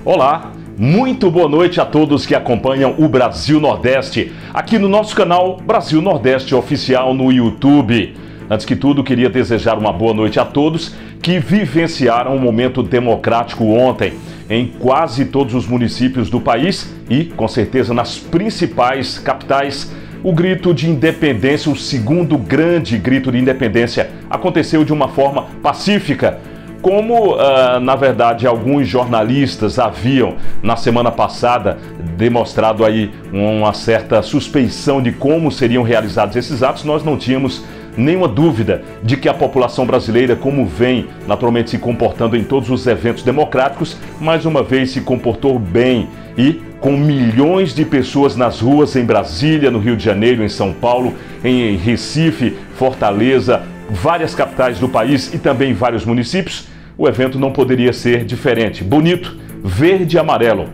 Olá, muito boa noite a todos que acompanham o Brasil Nordeste, aqui no nosso canal Brasil Nordeste Oficial no YouTube. Antes que tudo, queria desejar uma boa noite a todos que vivenciaram um momento democrático ontem em quase todos os municípios do país e, com certeza, nas principais capitais. O grito de independência, o segundo grande grito de independência, aconteceu de uma forma pacífica. Como, na verdade, alguns jornalistas haviam, na semana passada, demonstrado aí uma certa suspeição de como seriam realizados esses atos, nós não tínhamos nenhuma dúvida de que a população brasileira, como vem naturalmente se comportando em todos os eventos democráticos, mais uma vez se comportou bem e com milhões de pessoas nas ruas em Brasília, no Rio de Janeiro, em São Paulo, em Recife, Fortaleza, várias capitais do país e também vários municípios, o evento não poderia ser diferente. Bonito, verde e amarelo.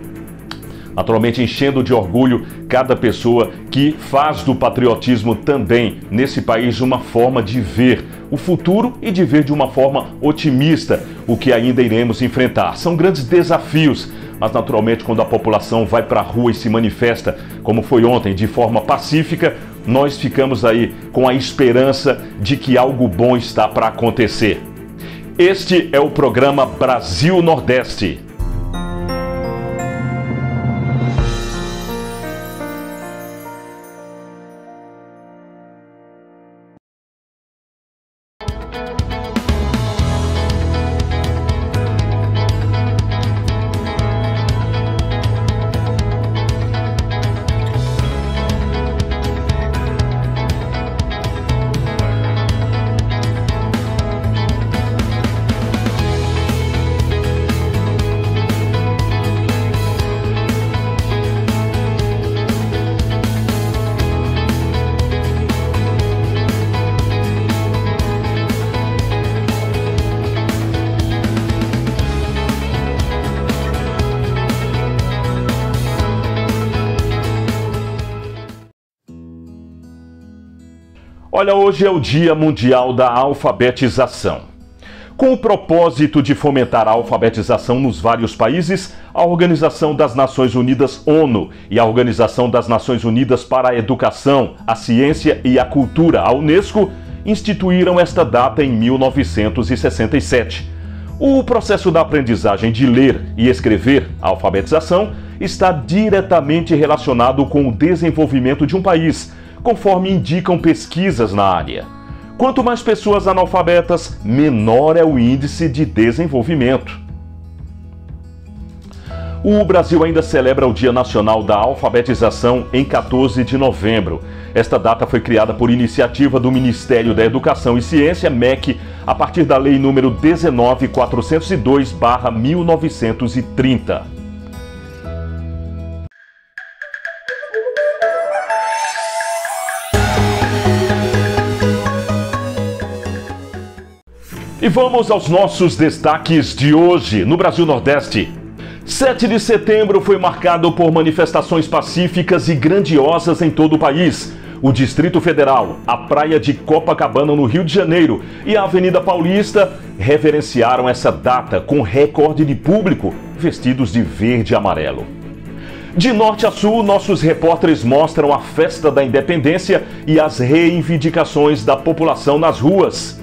Naturalmente enchendo de orgulho cada pessoa que faz do patriotismo também nesse país uma forma de ver o futuro e de ver de uma forma otimista o que ainda iremos enfrentar. São grandes desafios, mas naturalmente quando a população vai para a rua e se manifesta, como foi ontem, de forma pacífica, nós ficamos aí com a esperança de que algo bom está para acontecer. Este é o programa Brasil Nordeste. Olha, hoje é o Dia Mundial da Alfabetização. Com o propósito de fomentar a alfabetização nos vários países, a Organização das Nações Unidas, ONU, e a Organização das Nações Unidas para a Educação, a Ciência e a Cultura, a Unesco, instituíram esta data em 1967. O processo da aprendizagem de ler e escrever, a alfabetização, está diretamente relacionado com o desenvolvimento de um país, conforme indicam pesquisas na área. Quanto mais pessoas analfabetas, menor é o índice de desenvolvimento. O Brasil ainda celebra o Dia Nacional da Alfabetização em 14 de novembro. Esta data foi criada por iniciativa do Ministério da Educação e Ciência, MEC, a partir da Lei nº 19.402/1930. E vamos aos nossos destaques de hoje no Brasil Nordeste. 7 de setembro foi marcado por manifestações pacíficas e grandiosas em todo o país. O Distrito Federal, a Praia de Copacabana no Rio de Janeiro e a Avenida Paulista reverenciaram essa data com recorde de público vestidos de verde e amarelo. De norte a sul, nossos repórteres mostram a festa da independência e as reivindicações da população nas ruas.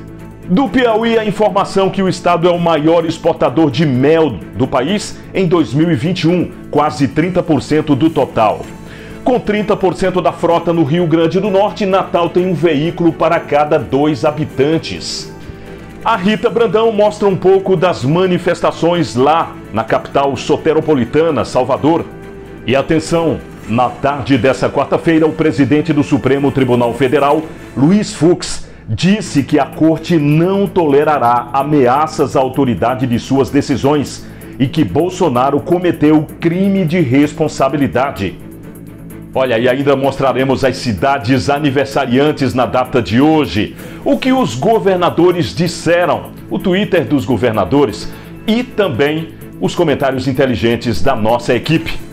Do Piauí, a informação que o estado é o maior exportador de mel do país em 2021, quase 30% do total. Com 30% da frota no Rio Grande do Norte, Natal tem um veículo para cada 2 habitantes. A Rita Brandão mostra um pouco das manifestações lá na capital soteropolitana, Salvador. E atenção, na tarde dessa quarta-feira, o presidente do Supremo Tribunal Federal, Luiz Fux, disse que a corte não tolerará ameaças à autoridade de suas decisões e que Bolsonaro cometeu crime de responsabilidade. Olha, e ainda mostraremos as cidades aniversariantes na data de hoje, o que os governadores disseram, o Twitter dos governadores e também os comentários inteligentes da nossa equipe.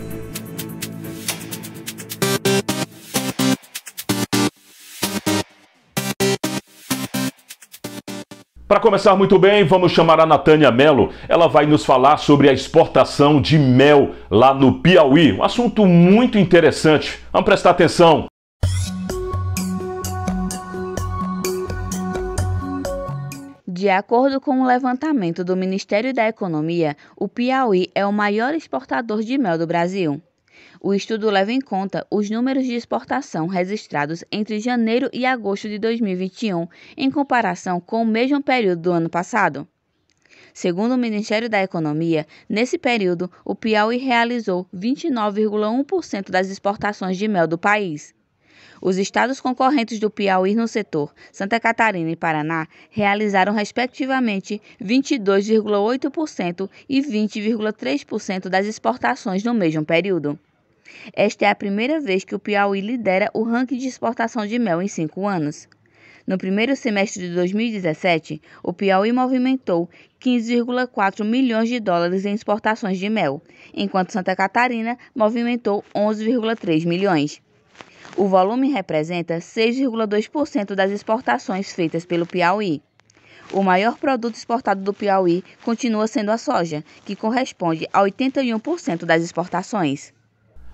Para começar muito bem, vamos chamar a Natânia Mello. Ela vai nos falar sobre a exportação de mel lá no Piauí. Um assunto muito interessante. Vamos prestar atenção. De acordo com o levantamento do Ministério da Economia, o Piauí é o maior exportador de mel do Brasil. O estudo leva em conta os números de exportação registrados entre janeiro e agosto de 2021, em comparação com o mesmo período do ano passado. Segundo o Ministério da Economia, nesse período, o Piauí realizou 29,1% das exportações de mel do país. Os estados concorrentes do Piauí no setor, Santa Catarina e Paraná, realizaram respectivamente 22,8% e 20,3% das exportações no mesmo período. Esta é a primeira vez que o Piauí lidera o ranking de exportação de mel em 5 anos. No primeiro semestre de 2017, o Piauí movimentou 15,4 milhões de dólares em exportações de mel, enquanto Santa Catarina movimentou 11,3 milhões. O volume representa 6,2% das exportações feitas pelo Piauí. O maior produto exportado do Piauí continua sendo a soja, que corresponde a 81% das exportações.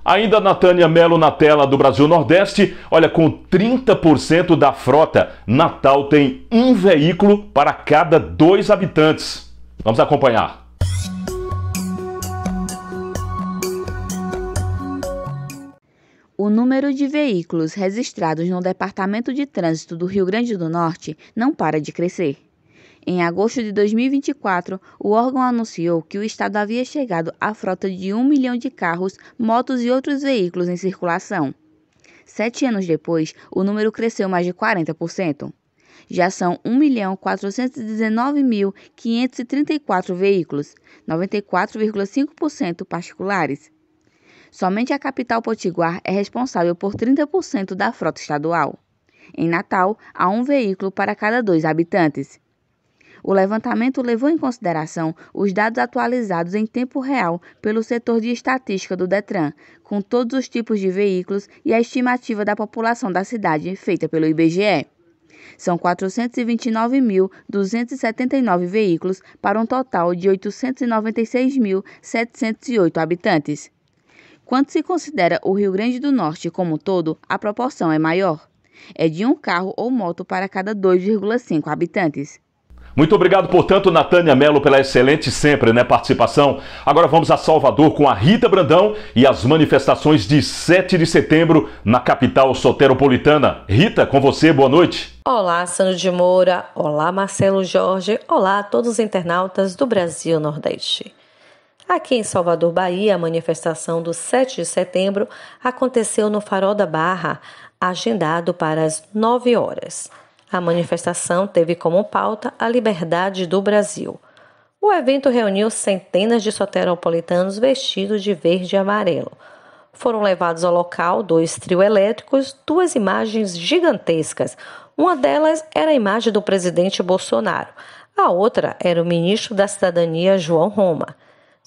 Ainda Natânia Mello na tela do Brasil Nordeste. Olha, com 30% da frota, Natal tem um veículo para cada 2 habitantes. Vamos acompanhar. O número de veículos registrados no Departamento de Trânsito do Rio Grande do Norte não para de crescer. Em agosto de 2024, o órgão anunciou que o estado havia chegado à frota de 1 milhão de carros, motos e outros veículos em circulação. 7 anos depois, o número cresceu mais de 40%. Já são 1.419.534 veículos, 94,5% particulares. Somente a capital potiguar é responsável por 30% da frota estadual. Em Natal, há um veículo para cada 2 habitantes. O levantamento levou em consideração os dados atualizados em tempo real pelo setor de estatística do Detran, com todos os tipos de veículos e a estimativa da população da cidade feita pelo IBGE. São 429.279 veículos para um total de 896.708 habitantes. Quando se considera o Rio Grande do Norte como um todo, a proporção é maior. É de um carro ou moto para cada 2,5 habitantes. Muito obrigado, portanto, Natânia Mello, pela excelente sempre, participação. Agora vamos a Salvador com a Rita Brandão e as manifestações de 7 de setembro na capital soteropolitana. Rita, com você, boa noite. Olá, Sandro de Moura. Olá, Marcelo Jorge. Olá a todos os internautas do Brasil Nordeste. Aqui em Salvador, Bahia, a manifestação do 7 de setembro aconteceu no Farol da Barra, agendado para as 9 horas. A manifestação teve como pauta a liberdade do Brasil. O evento reuniu centenas de soteropolitanos vestidos de verde e amarelo. Foram levados ao local 2 trios elétricos, 2 imagens gigantescas. Uma delas era a imagem do presidente Bolsonaro. A outra era o ministro da Cidadania, João Roma.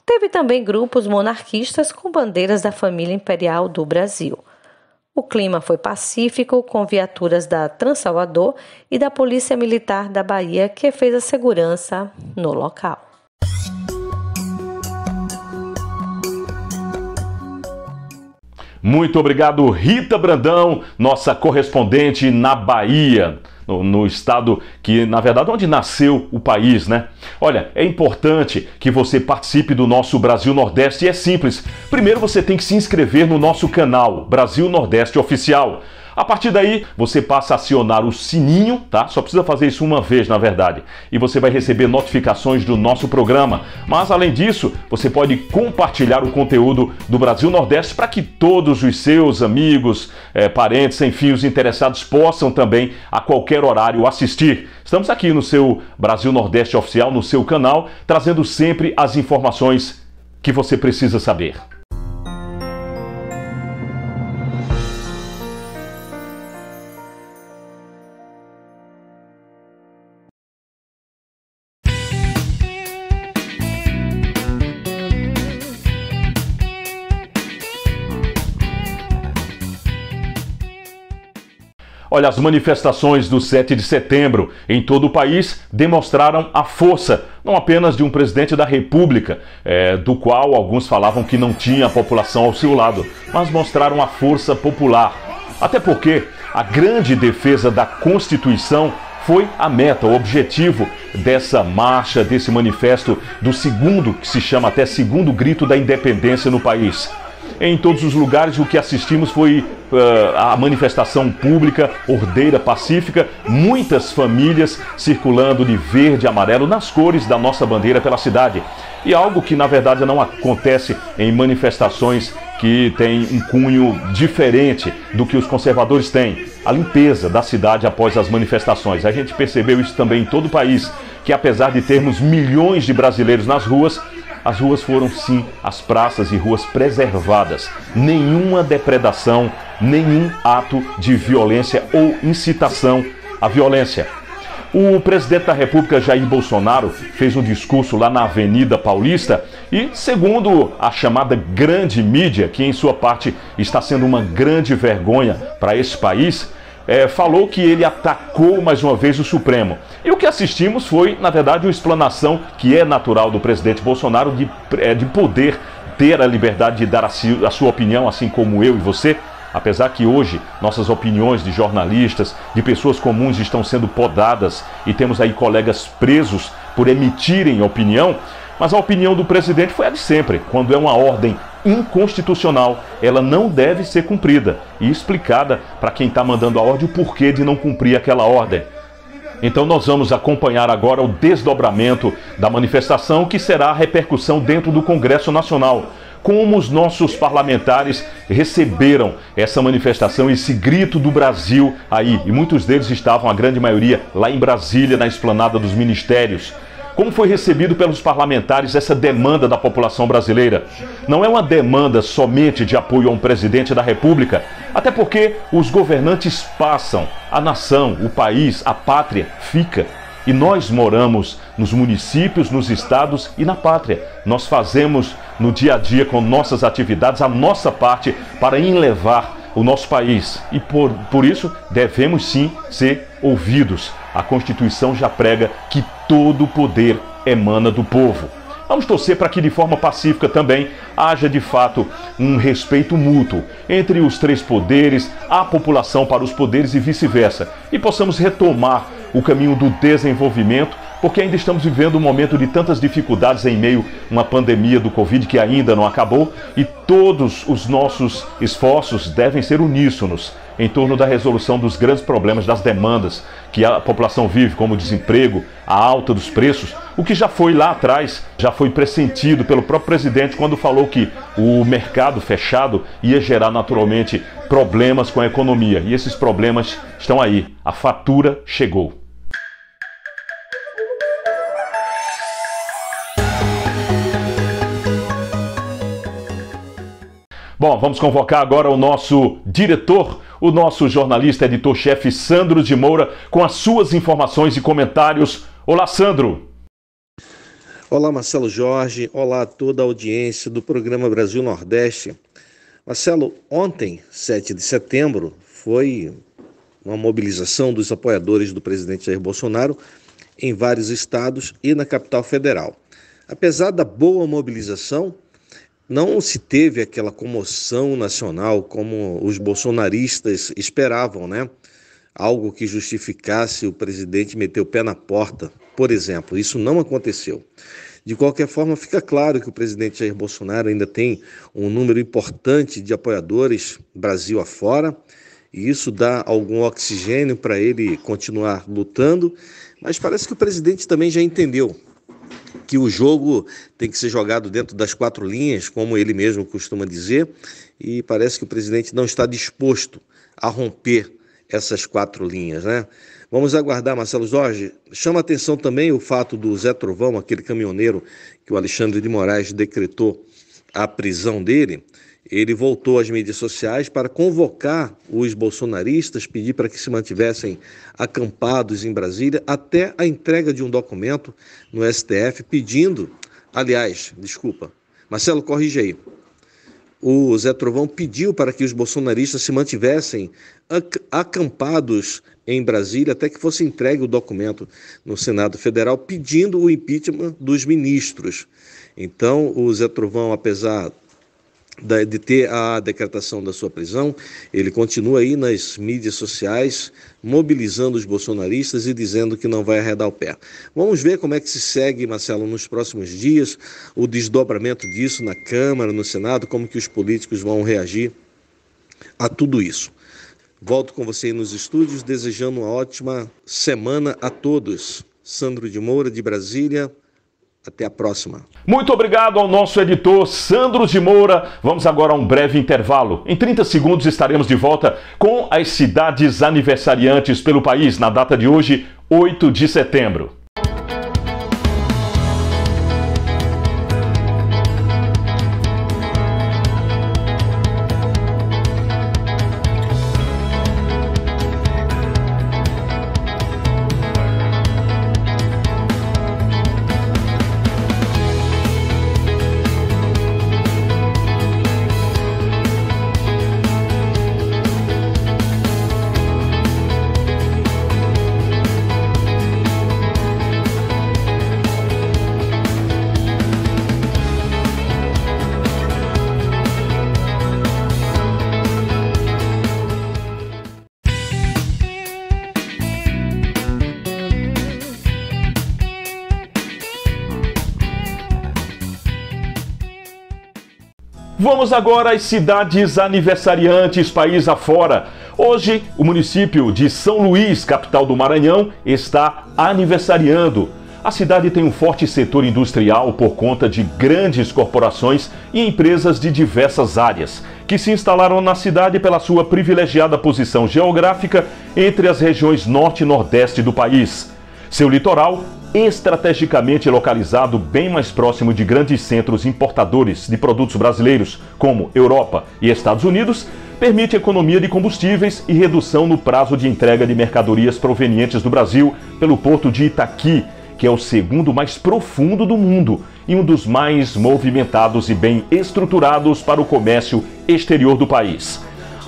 Teve também grupos monarquistas com bandeiras da família imperial do Brasil. O clima foi pacífico, com viaturas da Transalvador e da Polícia Militar da Bahia, que fez a segurança no local. Muito obrigado, Rita Brandão, nossa correspondente na Bahia, no estado que, na verdade, onde nasceu o país, Olha, é importante que você participe do nosso Brasil Nordeste e é simples. Primeiro você tem que se inscrever no nosso canal Brasil Nordeste Oficial. A partir daí, você passa a acionar o sininho, tá? Só precisa fazer isso uma vez, na verdade. E você vai receber notificações do nosso programa. Mas, além disso, você pode compartilhar o conteúdo do Brasil Nordeste para que todos os seus amigos, parentes, enfim, os interessados possam também, a qualquer horário, assistir. Estamos aqui no seu Brasil Nordeste Oficial, no seu canal, trazendo sempre as informações que você precisa saber. Olha, as manifestações do 7 de setembro em todo o país demonstraram a força, não apenas de um presidente da República, do qual alguns falavam que não tinha a população ao seu lado, mas mostraram a força popular. Até porque a grande defesa da Constituição foi a meta, o objetivo dessa marcha, desse manifesto do segundo, que se chama até segundo grito da independência no país. Em todos os lugares o que assistimos foi a manifestação pública, ordeira, pacífica, muitas famílias circulando de verde e amarelo nas cores da nossa bandeira pela cidade. E algo que na verdade não acontece em manifestações que têm um cunho diferente do que os conservadores têm. A limpeza da cidade após as manifestações. A gente percebeu isso também em todo o país, que apesar de termos milhões de brasileiros nas ruas, as ruas foram sim, as praças e ruas preservadas. Nenhuma depredação, nenhum ato de violência ou incitação à violência. O presidente da República, Jair Bolsonaro, fez um discurso lá na Avenida Paulista e, segundo a chamada grande mídia, que em sua parte está sendo uma grande vergonha para esse país, falou que ele atacou mais uma vez o Supremo. E o que assistimos foi, na verdade, uma explanação que é natural do presidente Bolsonaro de poder ter a liberdade de dar a sua opinião, assim como eu e você. Apesar que hoje nossas opiniões de jornalistas, de pessoas comuns estão sendo podadas e temos aí colegas presos por emitirem opinião, mas a opinião do presidente foi a de sempre. Quando é uma ordem inconstitucional, ela não deve ser cumprida e explicada para quem está mandando a ordem o porquê de não cumprir aquela ordem. Então nós vamos acompanhar agora o desdobramento da manifestação, que será a repercussão dentro do Congresso Nacional. Como os nossos parlamentares receberam essa manifestação, esse grito do Brasil aí. E muitos deles estavam, a grande maioria, lá em Brasília, na esplanada dos ministérios. Como foi recebido pelos parlamentares essa demanda da população brasileira? Não é uma demanda somente de apoio a um presidente da República, até porque os governantes passam, a nação, o país, a pátria fica. E nós moramos nos municípios, nos estados e na pátria. Nós fazemos no dia a dia com nossas atividades a nossa parte para enlevar o nosso país. E por isso devemos sim ser ouvidos. A Constituição já prega que todo o poder emana do povo. Vamos torcer para que de forma pacífica também haja de fato um respeito mútuo entre os três poderes, a população para os poderes e vice-versa. E possamos retomar o caminho do desenvolvimento, porque ainda estamos vivendo um momento de tantas dificuldades em meio a uma pandemia do Covid que ainda não acabou, e todos os nossos esforços devem ser uníssonos em torno da resolução dos grandes problemas, das demandas que a população vive, como o desemprego, a alta dos preços, o que já foi lá atrás, já foi pressentido pelo próprio presidente quando falou que o mercado fechado ia gerar naturalmente problemas com a economia. E esses problemas estão aí. A fatura chegou. Bom, vamos convocar agora o nosso diretor, o nosso jornalista, editor-chefe Sandro de Moura, com as suas informações e comentários. Olá, Sandro! Olá, Marcelo Jorge. Olá a toda a audiência do programa Brasil Nordeste. Marcelo, ontem, 7 de setembro, foi uma mobilização dos apoiadores do presidente Jair Bolsonaro em vários estados e na capital federal. Apesar da boa mobilização, não se teve aquela comoção nacional como os bolsonaristas esperavam, né? Algo que justificasse o presidente meter o pé na porta, por exemplo. Isso não aconteceu. De qualquer forma, fica claro que o presidente Jair Bolsonaro ainda tem um número importante de apoiadores Brasil afora, e isso dá algum oxigênio para ele continuar lutando, mas parece que o presidente também já entendeu que o jogo tem que ser jogado dentro das quatro linhas, como ele mesmo costuma dizer, e parece que o presidente não está disposto a romper essas quatro linhas, né? Vamos aguardar, Marcelo Jorge. Chama a atenção também o fato do Zé Trovão, aquele caminhoneiro que o Alexandre de Moraes decretou a prisão dele. Ele voltou às mídias sociais para convocar os bolsonaristas, pedir para que se mantivessem acampados em Brasília até a entrega de um documento no STF pedindo, Marcelo, corrige aí, o Zé Trovão pediu para que os bolsonaristas se mantivessem acampados em Brasília até que fosse entregue o documento no Senado Federal pedindo o impeachment dos ministros. Então, o Zé Trovão, apesar de ter a decretação da sua prisão, ele continua aí nas mídias sociais, mobilizando os bolsonaristas e dizendo que não vai arredar o pé. Vamos ver como é que se segue, Marcelo, nos próximos dias, o desdobramento disso na Câmara, no Senado, como que os políticos vão reagir a tudo isso. Volto com você aí nos estúdios, desejando uma ótima semana a todos. Sandro de Moura, de Brasília. Até a próxima. Muito obrigado ao nosso editor Sandro de Moura. Vamos agora a um breve intervalo. Em 30 segundos estaremos de volta com as cidades aniversariantes pelo país na data de hoje, 8 de setembro. Vamos agora às cidades aniversariantes país afora. Hoje, o município de São Luís, capital do Maranhão, está aniversariando. A cidade tem um forte setor industrial por conta de grandes corporações e empresas de diversas áreas, que se instalaram na cidade pela sua privilegiada posição geográfica entre as regiões norte e nordeste do país. Seu litoral, estrategicamente localizado bem mais próximo de grandes centros importadores de produtos brasileiros, como Europa e Estados Unidos, permite economia de combustíveis e redução no prazo de entrega de mercadorias provenientes do Brasil pelo porto de Itaqui, que é o segundo mais profundo do mundo e um dos mais movimentados e bem estruturados para o comércio exterior do país.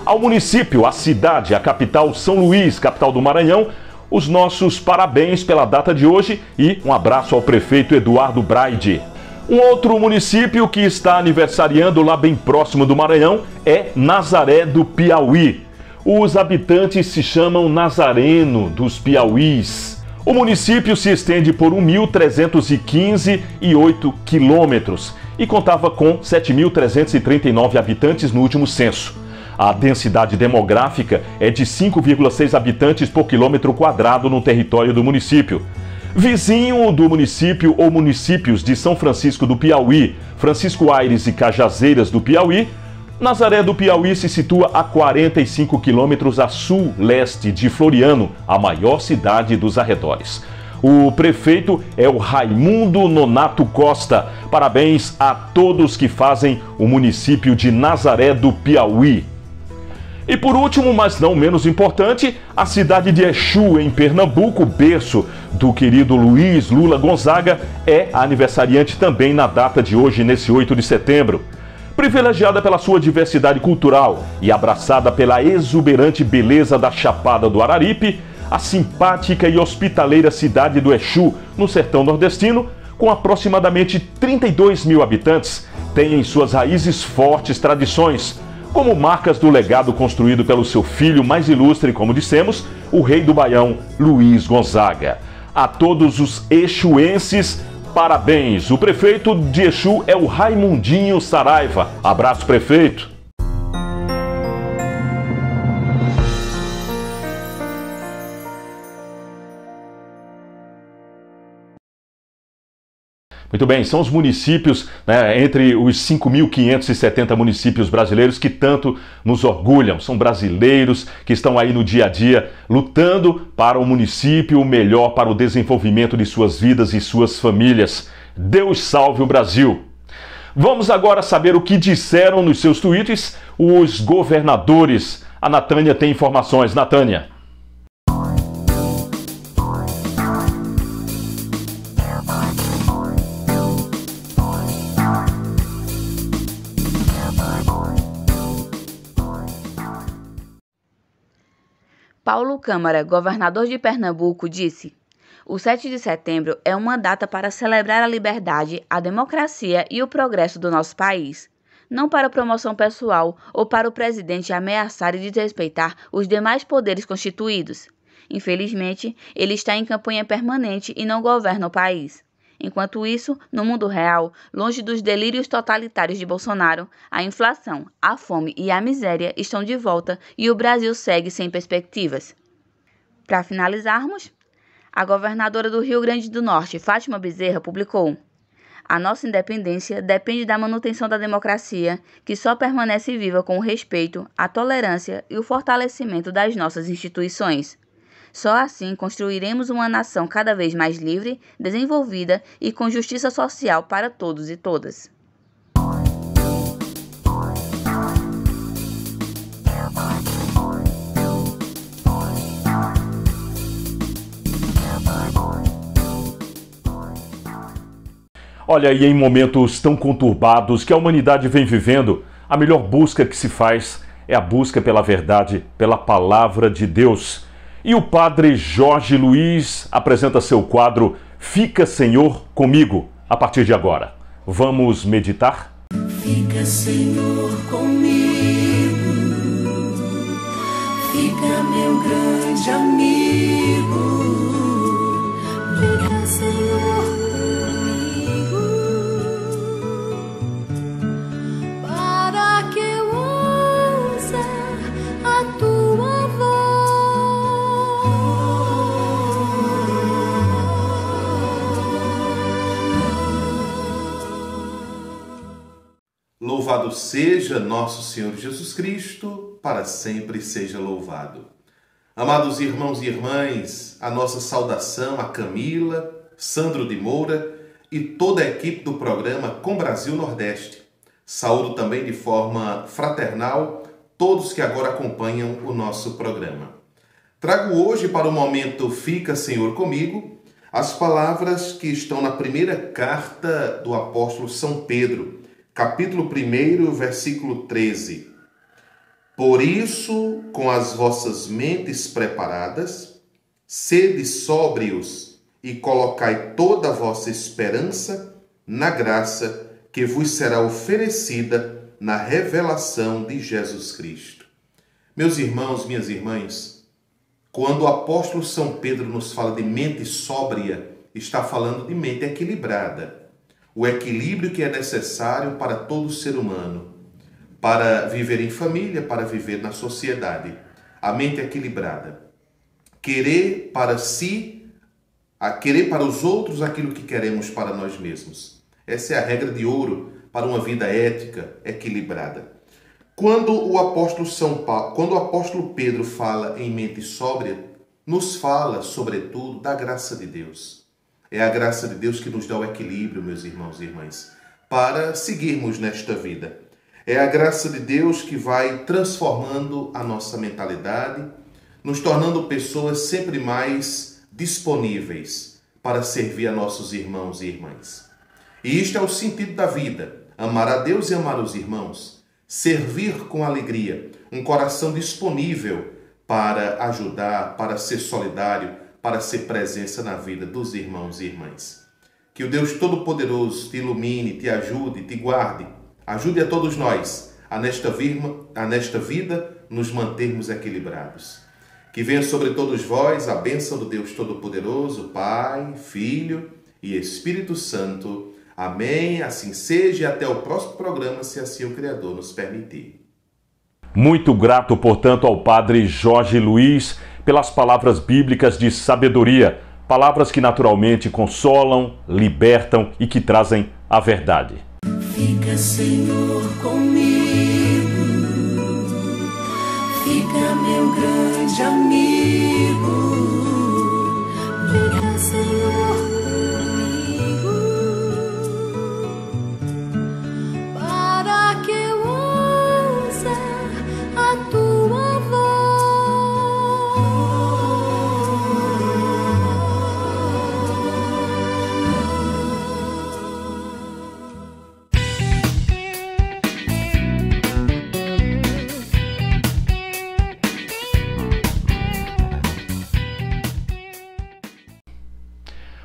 Ao município, a cidade, a capital São Luís, capital do Maranhão, os nossos parabéns pela data de hoje e um abraço ao prefeito Eduardo Braide. Um outro município que está aniversariando lá bem próximo do Maranhão é Nazaré do Piauí. Os habitantes se chamam Nazareno dos Piauís. O município se estende por 1.315,8 quilômetros e contava com 7.339 habitantes no último censo. A densidade demográfica é de 5,6 habitantes por quilômetro quadrado no território do município. Vizinho do município ou municípios de São Francisco do Piauí, Francisco Aires e Cajazeiras do Piauí, Nazaré do Piauí se situa a 45 quilômetros a sul-leste de Floriano, a maior cidade dos arredores. O prefeito é o Raimundo Nonato Costa. Parabéns a todos que fazem o município de Nazaré do Piauí. E por último, mas não menos importante, a cidade de Exu, em Pernambuco, berço do querido Luiz Lula Gonzaga, é aniversariante também na data de hoje, nesse 8 de setembro. Privilegiada pela sua diversidade cultural e abraçada pela exuberante beleza da Chapada do Araripe, a simpática e hospitaleira cidade do Exu, no sertão nordestino, com aproximadamente 32 mil habitantes, tem em suas raízes fortes tradições, como marcas do legado construído pelo seu filho mais ilustre, como dissemos, o rei do Baião, Luiz Gonzaga. A todos os exuenses, parabéns! O prefeito de Exu é o Raimundinho Saraiva. Abraço, prefeito! Muito bem, são os municípios, entre os 5.570 municípios brasileiros que tanto nos orgulham. São brasileiros que estão aí no dia a dia lutando para o município melhor, para o desenvolvimento de suas vidas e suas famílias. Deus salve o Brasil! Vamos agora saber o que disseram nos seus tweets os governadores. A Natânia tem informações. Natânia. Paulo Câmara, governador de Pernambuco, disse: "O 7 de setembro é uma data para celebrar a liberdade, a democracia e o progresso do nosso país, não para promoção pessoal ou para o presidente ameaçar e desrespeitar os demais poderes constituídos. Infelizmente, ele está em campanha permanente e não governa o país. Enquanto isso, no mundo real, longe dos delírios totalitários de Bolsonaro, a inflação, a fome e a miséria estão de volta e o Brasil segue sem perspectivas." Para finalizarmos, a governadora do Rio Grande do Norte, Fátima Bezerra, publicou: "A nossa independência depende da manutenção da democracia, que só permanece viva com o respeito, a tolerância e o fortalecimento das nossas instituições. Só assim construiremos uma nação cada vez mais livre, desenvolvida e com justiça social para todos e todas." Olha, e em momentos tão conturbados que a humanidade vem vivendo, a melhor busca que se faz é a busca pela verdade, pela palavra de Deus. E o padre Jorge Luiz apresenta seu quadro Fica, Senhor, comigo, a partir de agora. Vamos meditar? Fica, Senhor, comigo, fica, meu grande amigo, fica, Senhor, comigo, para que eu ouça a tua voz. Louvado seja nosso Senhor Jesus Cristo, para sempre seja louvado. Amados irmãos e irmãs, a nossa saudação a Camila, Sandro de Moura e toda a equipe do programa Com Brasil Nordeste. Saúdo também de forma fraternal todos que agora acompanham o nosso programa. Trago hoje para o momento Fica, Senhor, comigo, as palavras que estão na primeira carta do apóstolo São Pedro, capítulo 1, versículo 13. Por isso, com as vossas mentes preparadas, sede sóbrios e colocai toda a vossa esperança na graça que vos será oferecida na revelação de Jesus Cristo. Meus irmãos, minhas irmãs, quando o apóstolo São Pedro nos fala de mente sóbria, está falando de mente equilibrada. O equilíbrio que é necessário para todo ser humano, para viver em família, para viver na sociedade. A mente equilibrada. Querer para si, querer para os outros aquilo que queremos para nós mesmos. Essa é a regra de ouro para uma vida ética equilibrada. Quando o apóstolo Pedro fala em mente sóbria, nos fala, sobretudo, da graça de Deus. É a graça de Deus que nos dá o equilíbrio, meus irmãos e irmãs, para seguirmos nesta vida. É a graça de Deus que vai transformando a nossa mentalidade, nos tornando pessoas sempre mais disponíveis para servir a nossos irmãos e irmãs. E isto é o sentido da vida: amar a Deus e amar os irmãos, servir com alegria, um coração disponível para ajudar, para ser solidário, para ser presença na vida dos irmãos e irmãs. Que o Deus Todo-Poderoso te ilumine, te ajude, te guarde, ajude a todos nós a nesta vida nos mantermos equilibrados. Que venha sobre todos vós a bênção do Deus Todo-Poderoso, Pai, Filho e Espírito Santo. Amém. Assim seja e até o próximo programa, se assim o Criador nos permitir. Muito grato, portanto, ao padre Jorge Luiz pelas palavras bíblicas de sabedoria, palavras que naturalmente consolam, libertam e que trazem a verdade. Fica, Senhor, comigo, fica, meu grande amigo, fica, Senhor, comigo, para que eu ouça a tua voz.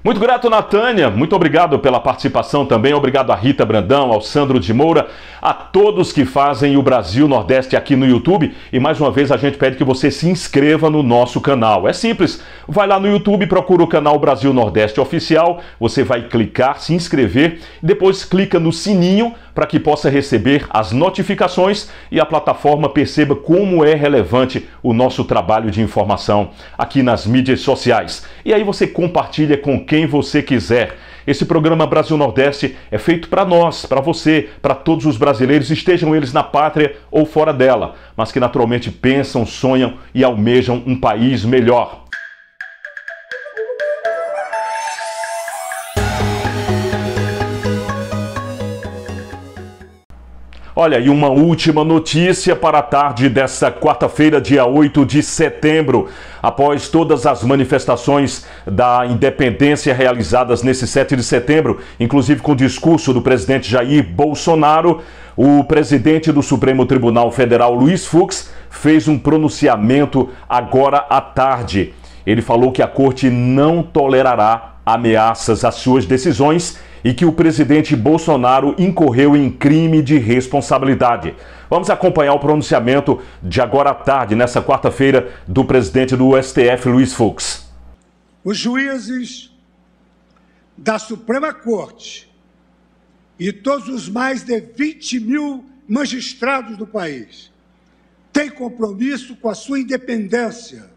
Muito grato, Natânia. Muito obrigado pela participação também. Obrigado a Rita Brandão, ao Sandro de Moura, a todos que fazem o Brasil Nordeste aqui no YouTube. E mais uma vez a gente pede que você se inscreva no nosso canal. É simples, vai lá no YouTube, procura o canal Brasil Nordeste Oficial, você vai clicar, se inscrever, e depois clica no sininho para que possa receber as notificações e a plataforma perceba como é relevante o nosso trabalho de informação aqui nas mídias sociais. E aí você compartilha com quem você quiser. Esse programa Brasil Nordeste é feito para nós, para você, para todos os brasileiros, estejam eles na pátria ou fora dela, mas que naturalmente pensam, sonham e almejam um país melhor. Olha, e uma última notícia para a tarde desta quarta-feira, dia 8 de setembro. Após todas as manifestações da independência realizadas nesse 7 de setembro, inclusive com o discurso do presidente Jair Bolsonaro, o presidente do Supremo Tribunal Federal, Luiz Fux, fez um pronunciamento agora à tarde. Ele falou que a corte não tolerará ameaças às suas decisões e que o presidente Bolsonaro incorreu em crime de responsabilidade. Vamos acompanhar o pronunciamento de agora à tarde, nessa quarta-feira, do presidente do STF, Luiz Fux. Os juízes da Suprema Corte e todos os mais de 20 mil magistrados do país têm compromisso com a sua independência,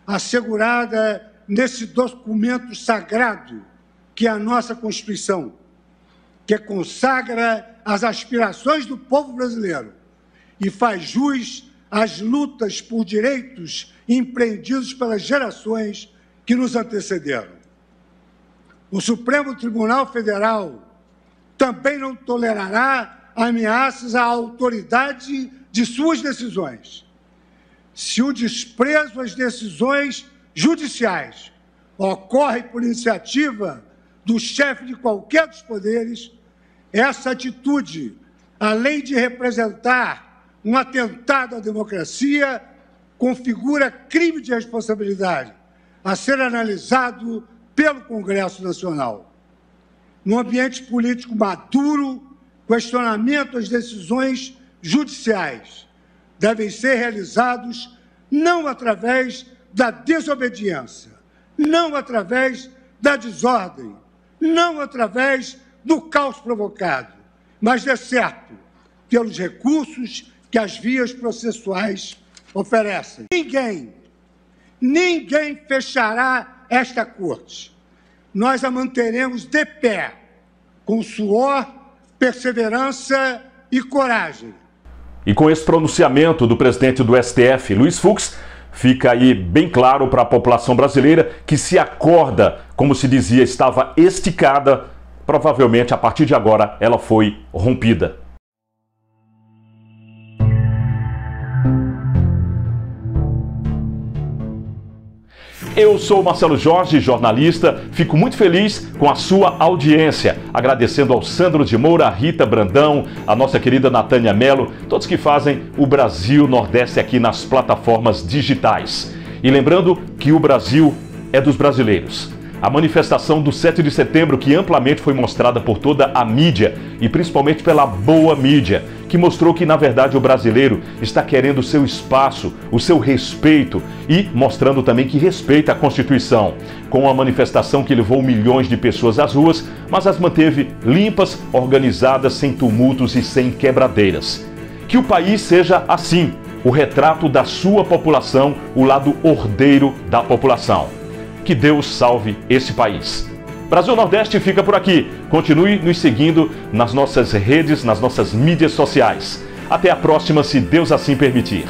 assegurada nesse documento sagrado que é a nossa Constituição, que consagra as aspirações do povo brasileiro e faz jus às lutas por direitos empreendidos pelas gerações que nos antecederam. O Supremo Tribunal Federal também não tolerará ameaças à autoridade de suas decisões. Se o desprezo às decisões judiciais ocorre por iniciativa do chefe de qualquer dos poderes, essa atitude, além de representar um atentado à democracia, configura crime de responsabilidade a ser analisado pelo Congresso Nacional. No ambiente político maduro, questionamento às decisões judiciais devem ser realizados não através da desobediência, não através da desordem, não através do caos provocado, mas, de certo, pelos recursos que as vias processuais oferecem. Ninguém fechará esta corte. Nós a manteremos de pé, com suor, perseverança e coragem. E com esse pronunciamento do presidente do STF, Luiz Fux, fica aí bem claro para a população brasileira que se a corda, como se dizia, estava esticada, provavelmente a partir de agora ela foi rompida. Eu sou Marcelo Jorge, jornalista, fico muito feliz com a sua audiência, agradecendo ao Sandro de Moura, a Rita Brandão, a nossa querida Natânia Mello, todos que fazem o Brasil Nordeste aqui nas plataformas digitais. E lembrando que o Brasil é dos brasileiros. A manifestação do 7 de setembro, que amplamente foi mostrada por toda a mídia e principalmente pela boa mídia, que mostrou que, na verdade, o brasileiro está querendo o seu espaço, o seu respeito e mostrando também que respeita a Constituição, com a manifestação que levou milhões de pessoas às ruas, mas as manteve limpas, organizadas, sem tumultos e sem quebradeiras. Que o país seja assim, o retrato da sua população, o lado ordeiro da população. Que Deus salve esse país. Brasil Nordeste fica por aqui. Continue nos seguindo nas nossas redes, nas nossas mídias sociais. Até a próxima, se Deus assim permitir.